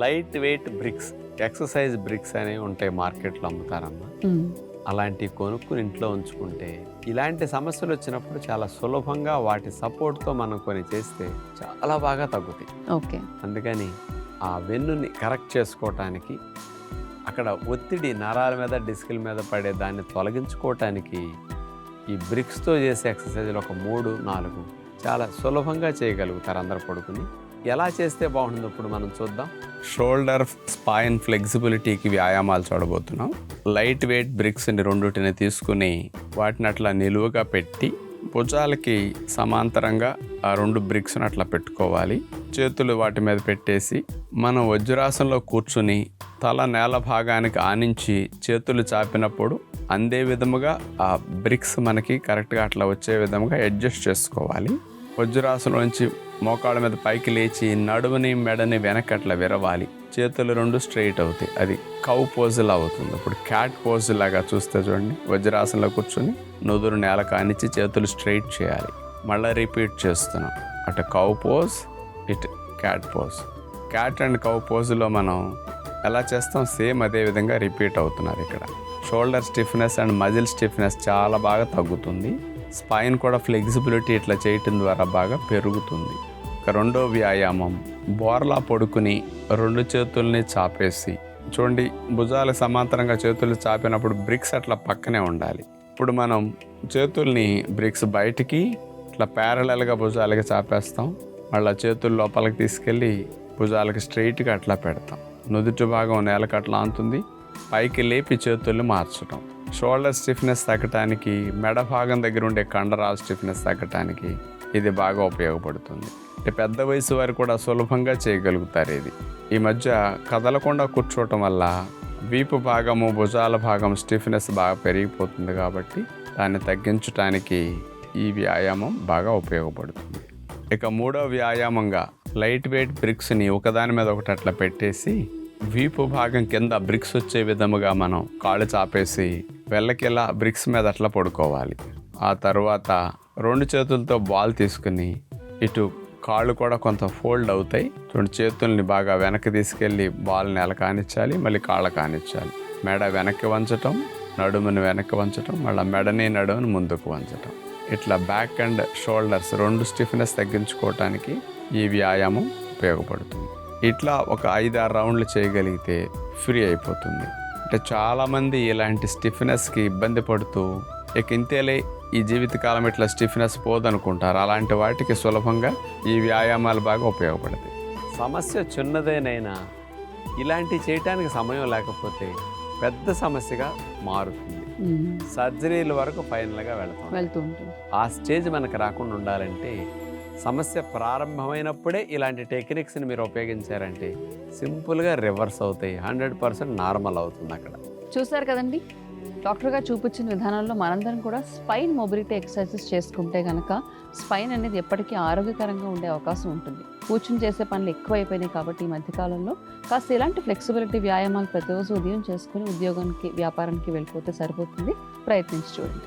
Light weight bricks, exercise bricks అనేవి ఉంటాయి, మార్కెట్లో అమ్ముతారమ్మా. అలాంటివి కొనుక్కుని ఇంట్లో ఉంచుకుంటే ఇలాంటి సమస్యలు వచ్చినప్పుడు చాలా సులభంగా వాటి సపోర్ట్తో మనం కొని చేస్తే చాలా బాగా తగ్గుతాయి. ఓకే. అందుకని ఆ వెన్నుని కరెక్ట్ చేసుకోవటానికి, అక్కడ ఒత్తిడి నరాల మీద డిస్కుల మీద పడే దాన్ని తొలగించుకోవటానికి ఈ బ్రిక్స్తో చేసే ఎక్సర్సైజులు ఒక 3-4 చాలా సులభంగా చేయగలుగుతారు అందరు పడుకుని. ఎలా చేస్తే బాగుంటుందో ఇప్పుడు మనం చూద్దాం. షోల్డర్ స్పైన్ ఫ్లెక్సిబిలిటీకి వ్యాయామాలు చూడబోతున్నాం. లైట్ వెయిట్ బ్రిక్స్ని రెండుటిని తీసుకుని వాటిని అట్లా నిలువుగా పెట్టి భుజాలకి సమాంతరంగా ఆ 2 బ్రిక్స్ని అట్లా పెట్టుకోవాలి. చేతులు వాటి మీద పెట్టేసి మనం వజ్రాసనంలో కూర్చుని తల నేల భాగానికి ఆనించి చేతులు చాపినప్పుడు అందే విధముగా ఆ బ్రిక్స్ మనకి కరెక్ట్గా అట్లా వచ్చే విధముగా అడ్జస్ట్ చేసుకోవాలి. వజ్రాసనంలోంచి మోకాళ్ళ మీద పైకి లేచి నడుముని మెడని వెనక్కి అట్లా విరవాలి. చేతులు 2 స్ట్రైట్ అవుతాయి. అది కౌ పోజులా అవుతుంది. ఇప్పుడు క్యాట్ పోజు లాగా చూస్తే చూడండి, వజ్రాసనంలో కూర్చొని నుదురు నేల కానిచ్చి చేతులు స్ట్రైట్ చేయాలి. మళ్ళీ రిపీట్ చేస్తున్నాం. అటు కౌ పోజ్, ఇటు cat pose. Cat and cow పోజులో మనం ఎలా చేస్తాం సేమ్ అదే విధంగా రిపీట్ అవుతున్నారు. ఇక్కడ shoulder stiffness and muscle stiffness చాలా బాగా తగ్గుతుంది. స్పైన్ కూడా ఫ్లెక్సిబిలిటీ ఇట్లా చేయటం ద్వారా బాగా పెరుగుతుంది. ఇక రెండో వ్యాయామం, బోర్లా పడుకుని 2 చేతుల్ని చాపేసి చూడండి, భుజాలకు సమాంతరంగా చేతులు చాపినప్పుడు బ్రిక్స్ అట్లా పక్కనే ఉండాలి. ఇప్పుడు మనం చేతుల్ని బ్రిక్స్ బయటికి ఇట్లా ప్యారలల్గా భుజాలకి చాపేస్తాం. మళ్ళీ చేతులు లోపలికి తీసుకెళ్ళి భుజాలకి స్ట్రైట్గా అట్లా పెడతాం. నుదుటి భాగం నేలకు అట్లా అంతుంది. పైకి లేపి చేతుల్ని మార్చడం. షోల్డర్ స్టిఫ్నెస్ తగ్గటానికి, మెడ భాగం దగ్గర ఉండే కండరాల స్టిఫ్నెస్ తగ్గటానికి ఇది బాగా ఉపయోగపడుతుంది. అంటే పెద్ద వయసు వారు కూడా సులభంగా చేయగలుగుతారు ఇది. ఈ మధ్య కదలకుండా కూర్చోవటం వల్ల వీపు భాగము, భుజాల భాగం స్టిఫ్నెస్ బాగా పెరిగిపోతుంది. కాబట్టి దాన్ని తగ్గించడానికి ఈ వ్యాయామం బాగా ఉపయోగపడుతుంది. ఇక మూడో వ్యాయామంగా లైట్ వెయిట్ బ్రిక్స్ని ఒకదాని మీద ఒకటి అట్లా పెట్టేసి వీపు భాగం కింద బ్రిక్స్ వచ్చే విధముగా మనం కాళ్ళు చాపేసి వెళ్ళకిలా బ్రిక్స్ మీద అట్లా పడుకోవాలి. ఆ తర్వాత 2 చేతులతో బాల్ తీసుకుని ఇటు కాళ్ళు కూడా కొంత ఫోల్డ్ అవుతాయి. 2 చేతుల్ని బాగా వెనక్కి తీసుకెళ్ళి బాల్ నేల కానిచ్చాలి, మళ్ళీ కాళ్ళ కానిచ్చాలి. మెడ వెనక్కి వంచటం, నడుముని వెనక్కి వంచటం, మళ్ళీ మెడని నడుముని ముందుకు వంచటం. ఇట్లా బ్యాక్ అండ్ షోల్డర్స్ 2 స్టిఫ్నెస్ తగ్గించుకోవటానికి ఈ వ్యాయామం ఉపయోగపడుతుంది. ఇట్లా ఒక 5-6 రౌండ్లు చేయగలిగితే ఫ్రీ అయిపోతుంది. అంటే చాలామంది ఇలాంటి స్టిఫ్నెస్కి ఇబ్బంది పడుతూ ఇక ఇంతేలే ఈ జీవితకాలం ఇట్లా స్టిఫ్నెస్ పోదనుకుంటారు. అలాంటి వాటికి సులభంగా ఈ వ్యాయామాలు బాగా ఉపయోగపడతాయి. సమస్య చిన్నదేనైనా ఇలాంటివి చేయటానికి సమయం లేకపోతే పెద్ద సమస్యగా మారుతుంది. సర్జరీల వరకు ఫైనల్గా వెళ్తూ ఉంటుంది. ఆ స్టేజ్ మనకు రాకుండా ఉండాలంటే సమస్య ప్రారంభమైనప్పుడే ఇలాంటి టెక్నిక్స్ని మీరు ఉపయోగించారంటే సింపుల్గా రివర్స్ అవుతాయి. 100% నార్మల్ అవుతుంది. అక్కడ చూసారు కదండి, డాక్టర్ గారు చూపించిన విధానంలో మనందరం కూడా స్పైన్ మొబిలిటీ ఎక్సర్సైజెస్ చేసుకుంటే కనుక స్పైన్ అనేది ఎప్పటికీ ఆరోగ్యకరంగా ఉండే అవకాశం ఉంటుంది. కూర్చుని చేసే పనులు ఎక్కువైపోయినాయి కాబట్టి ఈ మధ్యకాలంలో కాస్త ఇలాంటి ఫ్లెక్సిబిలిటీ వ్యాయామాలు ప్రతిరోజు ఉదయం చేసుకుని ఉద్యోగానికి, వ్యాపారానికి వెళ్ళిపోతే సరిపోతుంది. ప్రయత్నించి చూడండి.